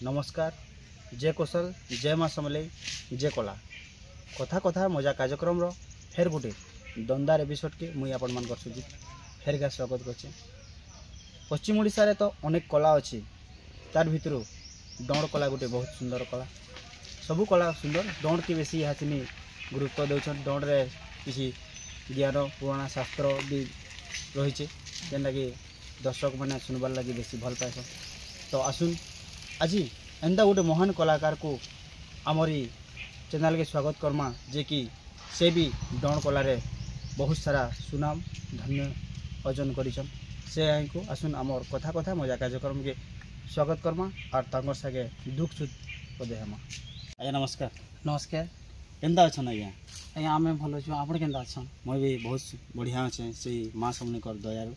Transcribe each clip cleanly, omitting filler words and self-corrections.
नमस्कार जय कौशल जय माँ समलेई जय कला कथा कथा मजा कार्यक्रम रो फेर गोटे दमदार एपिसोड के मुई आपण मान सुजित फेर का स्वागत करछे। पश्चिम ओडिशा रे तो अनेक कला अच्छी तार भितर दौड़ कला गोटे बहुत सुंदर कला सबू कला सुंदर दौड़ के बेसी हासिनी गुरुत्व देउछन दौड़ रे किसी ज्ञान पुराना शास्त्र भी रही जेनटा कि दर्शक मैंने सुनबार लगी बेसी भल पाए। तो आसुन आज एंता गोटे महान कलाकार को आमरी चैनल के स्वागत करमा जे कि से भी दौड़ कला रे बहुत सारा सुनाम धन्य अर्जन करिछन से आई को आसुन आमर कथा कथा मजा कार्यक्रम के स्वागत करमा और तांगर सागे दुख सुख पदे हमा। आज्ञा नमस्कार। नमस्कार। केंदा अछन आज्ञा? आज्ञा आमे भलो छु आपण केंदा अछन? मैं भी बहुत बढ़िया अच्छे से माँ समने कर दयारु।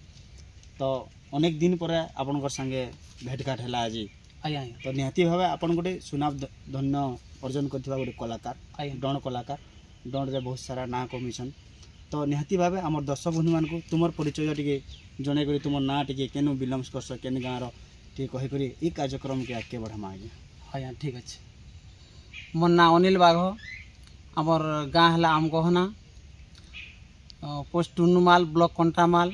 तो अनेक दिन पर आपन संगे भेटघाट है आज आज्ञा तो निहाती भाव आपन गोटे सुनाम धन्य अर्जन करथिबा गोटे कलाकार दौड़ कलाकार दौड़ रे बहुत सारा ना कमिशन। तो निहाती भाव आम दर्शक बंधु मान तुमर परिचय टिके जने करी तुम ना टिके केनु बिलंग्स करस केन गाँव रे कही करी ई कार्यक्रम के आगे बढ़ामा आज्ञा। आज्ञा ठीक अच्छे। मोर ना अनिल बाघ आमर गाँ है आमगहना पोस्ट टुनुमाल ब्लॉक कंटामाल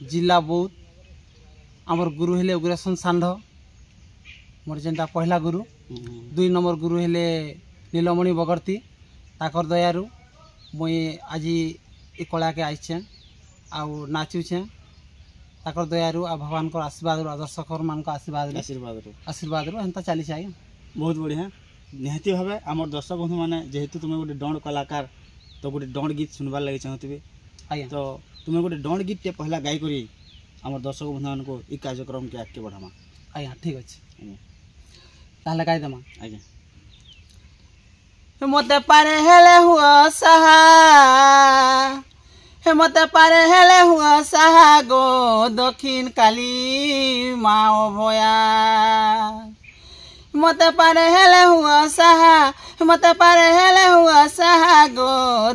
जिला बौद्ध आमर गुरु हेले उग्रेशन सांढ मोर जेनटा पहला गुरु 2 नंबर गुरु हेले नीलमणि बगर्ती ताकर दयारु मुई आज ये कला के आइछे आउ नाचुछे ताकर दयारु आ भगवान को आशीर्वाद दर्शक मान को आशीर्वाद हेन्ता चली आज्ञा। बहुत बढ़िया निहाती भाव आम दर्शक बंधु मैंने जेहेतु तुम्हें गोटे दौड़ कलाकार तो गोटे दौड़ गीत सुनबार लगे चाहूबे आज्ञा। तो तुम्हें गोटे दौड़ गीत टे पहला गाई करी आम दर्शक बंधु मान को ई कार्यक्रम के आगे बढ़ामा। आज्ञा ठीक अच्छे ताहले गाई देमा। आज्ञा। मते पारे हेले हुआ सहा मते पारे हेले हुआ सहा गो दक्षिण काली माओ भया मते पारे हेले हुआ सहा मते पारे हेले हुआ सहा गो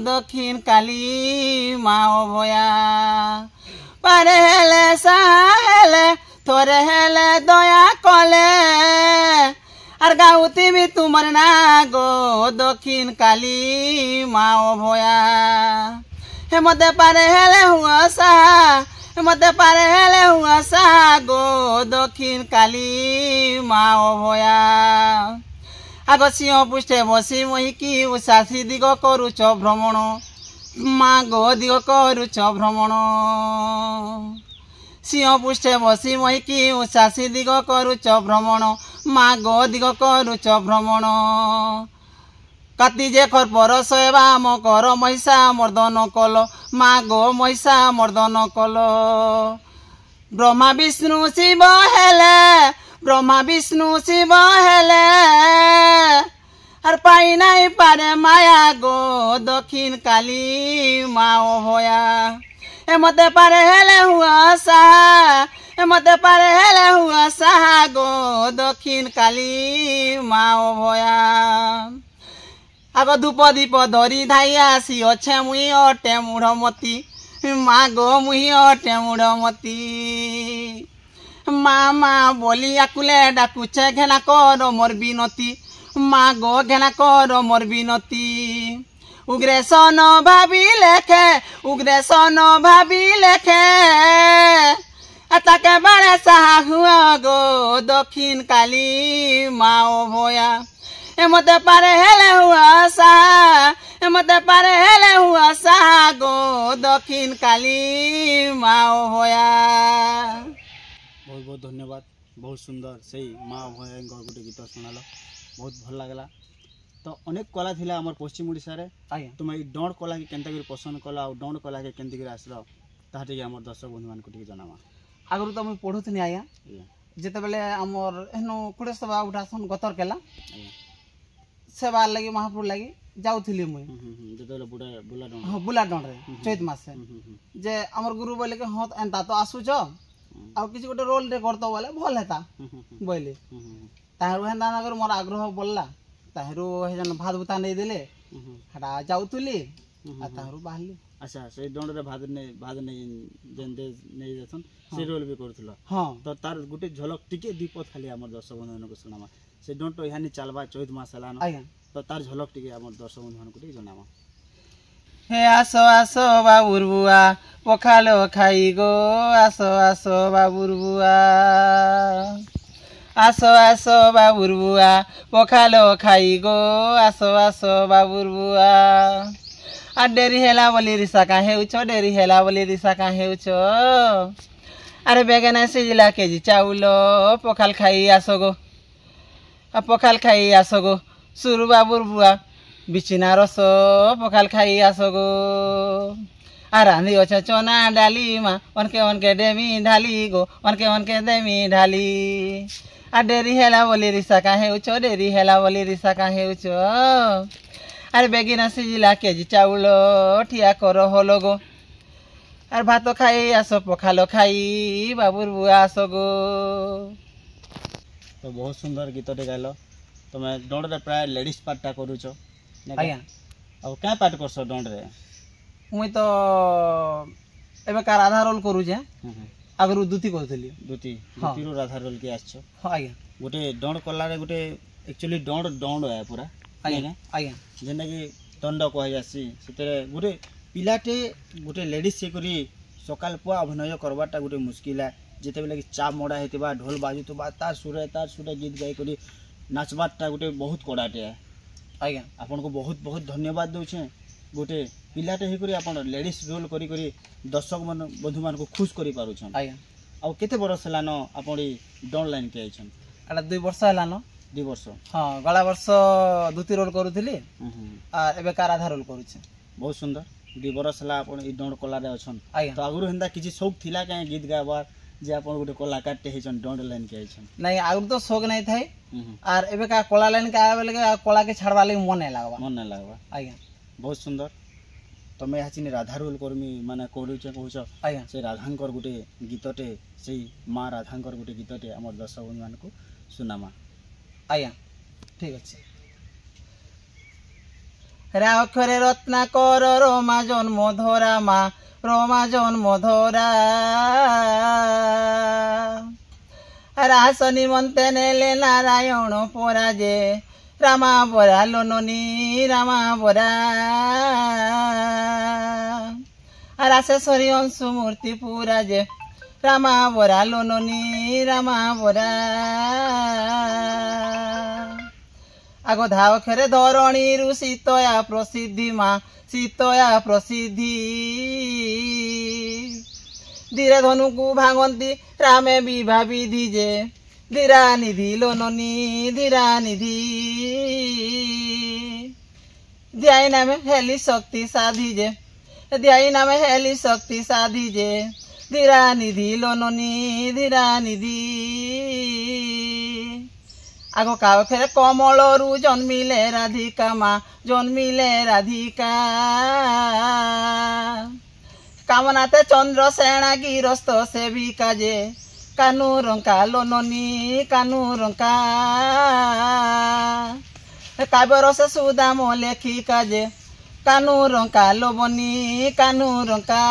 दक्षिण काली माओ भया पारे हेले सहा हेले थोरे हेले दया कले और गाउती भी तुमर ना गो दक्षिण काली माओ भया हे मते पारे हेले हुआ सहा मते पारे हेले हुआ सहा गो दक्षिण काली माओ भया आग सिंह पुष्टे बसी महिकी उषासी दिग करुच भ्रमण माँ गो दिग करुच भ्रमण सिंह पुष्टे बसी महिकी उषासी दिग करुच भ्रमण माँ गो दिग करुच भ्रमण काती जे खर परस एवा मकर महिषा मर्दन कल माँ गो महिषा मर्दन कल ब्रह्मा विष्णु शिव हेले ब्रह्मा विष्णु शिव हेले और पाई नहीं पारे माया गो दक्षिण काली माओ भया ए मते पारे हेले हुआ सहा मते पारे हेले हुआ सहा गो दक्षिण काली माओ भया आग धूप दीप धरी धाई आसी अच्छे मुई अटे मूढ़मती माँ गो मुई अटे मूढ़मती माँ माँ बोली आकुले डाकुचे घेना कर मोर बिनती माँ गो घेना कर मोर बिनती उग्रेशन भाभी लेखे उग्रेशन भाभी लेखे ताके बारे साहा हुआ गो दक्षिण काली माओ भया ए मते पारे हेले हुआ सहा मते पारे हेले हुआ सहा गो दक्षिण काली माओ भया। बहुत बहुत धन्यवाद बहुत सुंदर से माँ भया गोटे गीत शुणाल बहुत भल लगला। तो अनेक कला थिला हमर पश्चिम ओडिशा रे तुम ई दौड़ कला के केनता करी पसंद कला और दौड़ कला के केनती करी आसलो ताहा टिके हमर दर्शक बंधु मान को टिके जनावा। आगरु तो मैं पढुथनी आया जेते बेले हमर एनो कुडे सभा उठासन गतर केला सेवा लगी महापुर लगी जाउथली मुई जेते बेले बुला दौड़ हां बुला दौड़ रे चैत मास जे हमर गुरु बोले के हां एंता तो आसु छ आ किसी गोटे रोल रे करतो बोले भल हेता बोले ताहरु हेंदा नगर मोर आग्रह बोलला ताहरु हे जन भात बुता नै देले हटा जाउतली आ ताहरु बाहली अच्छा से दंड रे भाग नहीं जेन दे नहीं जासन से रोल भी करथलो हाँ तो तार गुटे झलक टिके दीपत खाली हमर दर्शक बंधु को सुनामा से दंड तो यानी चलबा 14 मास हलान आज्ञा तो तार झलक टिके हमर दर्शक बंधु को जनामा हे आसो आसो बाबुर बुआ पखालो खाई गो आसो आसो बाबुर बुआ आसो आसो बाबुर बुआ पखालो खाई गो आसो आसो बाबुर बुआ आ डेरी हेला बोली रिसा का हेउछ डेरी हेला बोली रिसा का हेउछ अरे बेगना सिजिला केजी चाउल पखाल खाई आसो गो आ पखाल खाई आसो गो सुरु बाबुर बुआ बिचिना रस पखाल खाई आसो गो आ रांधी अछ चना डाली मा अनके डेमी ढाली गो अनके डेमी ढाली आ डेरी हेला बोली रिसा का हेउछ डेरी हेला बोली रिसा का हेउछ अरे बेगिना सिजिला केजी चाउल ठिया कर हलो गो आर भात खाई आसो पखाल खाई बाबुर बुआ आसो गो तो बहुत सुंदर गीतटे गाइल तुम दंड रे प्राय लेडीज पार्टा करूछ आज्ञा अब क्या पार्ट करछ दंड रे मुई तो एबे का राधा रोल करूछे आगरू दुती करथली दुती दुती रो राधा रोल के आछो हां आज्ञा गोटे दंड कला रे गोटे एक्चुअली दंड है पूरा आज्ञा आज्ञा जेना कि दंड कह जासी सेते गोटे पिलाटे गोटे लेडीज से करी सकाल पुआ अभिनय करबाटा गोटे मुश्किल है जेते बेले कि चाप मोड़ा हेतिबा ढोल बाजुतबा तार सुरे गीत गाई करी नाचबाटा गोटे बहुत कड़ाटे है आज्ञा आपन को बहुत बहुत धन्यवाद दउछे गोटे पिलाटे हे करी आपन लेडीज रोल करी करी दर्शक मन बंधु मान को खुश करी पारुछन आज्ञा आ केते बरस लान आपन दंड लाइन के आइछन एटा 2 वर्ष हलानो 2 वर्ष हाँ गला वर्ष दुती रोल करूथली आ एबे का राधा रोल करूछे बहुत सुंदर 2 बरस ला आपन ई दंड कला रे अछन आज्ञा तो आगुरु हेंदा किछि शौक थिला काहे गीत गाबार जे आपन गोटे कलाकार टे हेछन दंड लाइन के आइछन नहीं आगु तो शौक नहीं थाई आर एबे का कला लाइन का आवे लगे कला के छाड़वा लगे मन नहीं लागबा मन नहीं लागबा आज्ञा बहुत सुंदर तमे हाचिनी राधा रोल करमी माने करूछ कहूछ आज्ञा से राधांकर गोटे गीतटे से माँ राधांकर गोटे गीतटे हमर दर्शक बंधु मान को सुनामा आज्ञा ठीक अच्छे राखरे रत्नाकर रोमा जन्म धरा मा रोमा जन्म धरा रास निमंते नेले नारायण पराजे रामा बरा लोननी रामा बरा रासेश्वरी अंशु मूर्ति पूरा जे रामा बरा लोननी रामा बरा आगो धाव खेरे धरणी रु सीतया प्रसिद्धि माँ सीतया प्रसिद्धि धीरे धनु को भांगती रामे विभा विधि जे धीरा निधि लोननी धीरा निधि ध्याई नामे हेली शक्ति साधी जे ध्याई नामे हेली शक्ति साधी जे धीरा निधि लोननी धीरा निधि आगो काव खेरे कमल रु जन्मिले राधिका माँ जन्मिले राधिका कामनाते चंद्र सेना गिरस्त सेविका जे कानू रंका लोननी कानू रंका काव्य से सुदाम लेखिका जे कानू रंका लोबनी कानू रंका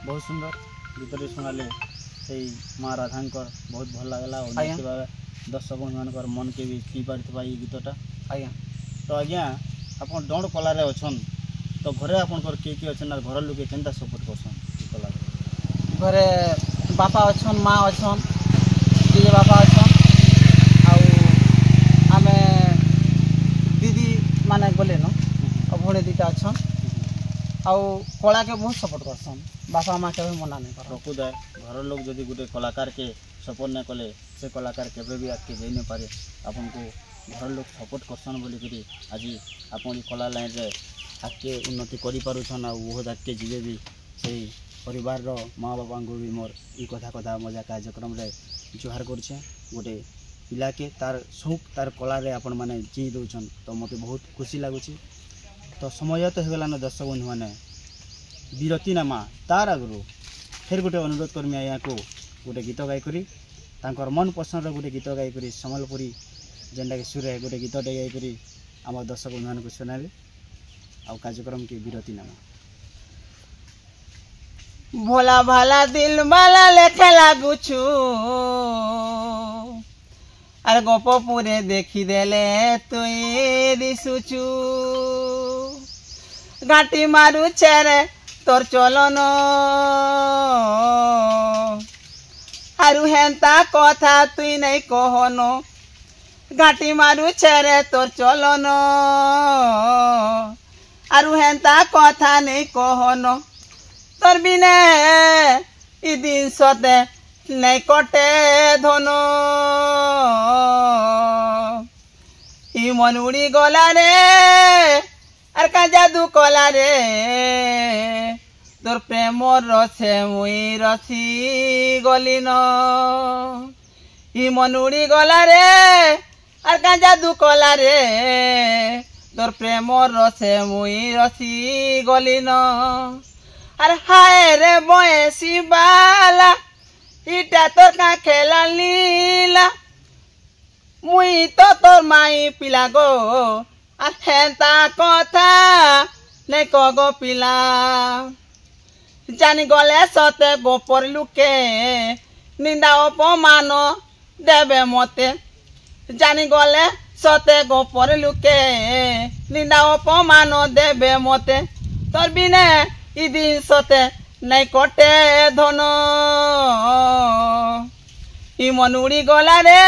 बहुत सुंदर गीतटे सुनाले से माँ राधांकर बहुत भल लगला और दर्शक बंधु मन के भी छुई पारथिबा ई गीतटा आज्ञा तो आज्ञा आपन दंड कला रे अछन तो घरे आपनकर के अछन और घर लोके केनता सपोर्ट करछन ई कला घरे बापा अछन माँ अछन दीदी बापा अछन आमे दीदी माने गले न भणे दीटा अछन आउ कला के बहुत सपोर्ट करछन बापा माँ के मना नहीं कर रखुदाय घर लोग जदि गोटे कलाकार के सपोर्ट नहीं कले से कलाकार केबे भी आगे जाई नहीं पारे आपन को घर लोग सपोर्ट करछन बोली करी आज आपन कला लाइन रे आगे उन्नति करि पारुछन आ बहुत आगे जीवे भी से परिवार रो माँ बापा को भी मोर ई कथा मजा कार्यक्रम रे जुहार करछे गोटे पिला के तार शौक तार कला रे आपन माने जी दउछन तो मते बहुत खुशी लागुची तो समय तो हेगलान दर्शक बंधु माने विरति नामा तार आगु फिर गोटे अनुरोध करमी यहाँ को गोटे गीत गाई करी तांकर मन पसंद गोटे गीत गाई करी सम्बलपुरी जेनटा कि सुरे गोटे गीतटे गाई करी आम दर्शक बंधु को सुनाबे ଆଉ କାର୍ଯ୍ୟକ୍ରମ के विरति नेमा भोला भाला दिल बाला लेखे लागुछु आर गप पुरे देखी देले तुई दिसुचु घाटी मारू छेरे तोर चलन आरु हेंता कथा तुई नहीं कहनो घाटी मारू छेरे तोर चलन आरु हेंता कथा नहीं कहनो तोर बिने इ दिन सते नहीं कटे धनो इ मन उड़ी गला रे आर का जादू कला रे तोर प्रेम रसे मुई रसी गली न इ मन उड़ी गला रे आर का जादू कला रे तोर प्रेम रसे मुई रसी गली न अरे हाय रे बयसी बाला इटा तोर का खेला लीला मुई तो तोर माई पिला गो আর হেন্তা কথা নাই কগো পিলা জানি গলে সতে গোপর লুকে নিন্দা অপমান দেবে মতে জানি গলে সতে গোপর লুকে নিন্দা অপমান দেবে মতে তোর বিনে ইদিন সতে নাই কটে ধন ই মন উড়ি গলা রে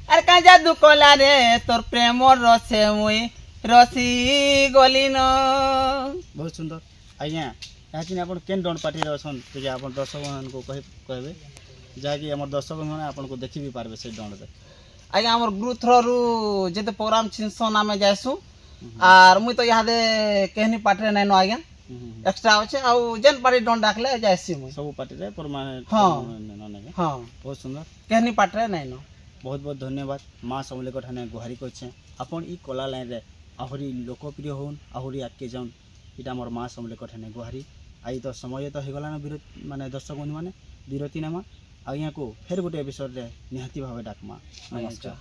আর का जादू कला रे तोर प्रेम रसे मुई रसी गली न बहुत सुंदर आज्ञा यहाँ आप केन दंड पार्टी अछन जे आप दर्शक मान को कहबे जाकि हमर दर्शक माने आपन को देखि भी पारबे से दंड रे आज्ञा हमर गुरुथ्रो रु जेते प्रोग्राम छिनसन आमे जायसु आर मुई तो यहाँ दे केहनी पार्टी नै न आज्ञा एक्स्ट्रा होचे आ जेन पार्टी दंड डाकले जायसी मुई सब पार्टी रे परमानेंट हां हां बहुत सुंदर केहनी पार्टी रे नै न बहुत बहुत धन्यवाद माँ समलेकर ठाने गुहारी करछे आपन ई कला लाइन रे आहुरी लोकप्रिय होन आहुरी आके जाउन इटा मोर माँ समलेकर ठाने गुहारी आई तो समय तो हेगला ना विरति माने दर्शक बंधु माने विरति नेमा आ यहाँ को फेर गोटे एपिसोड रे निहाती भावे डाकमा नमस्कार।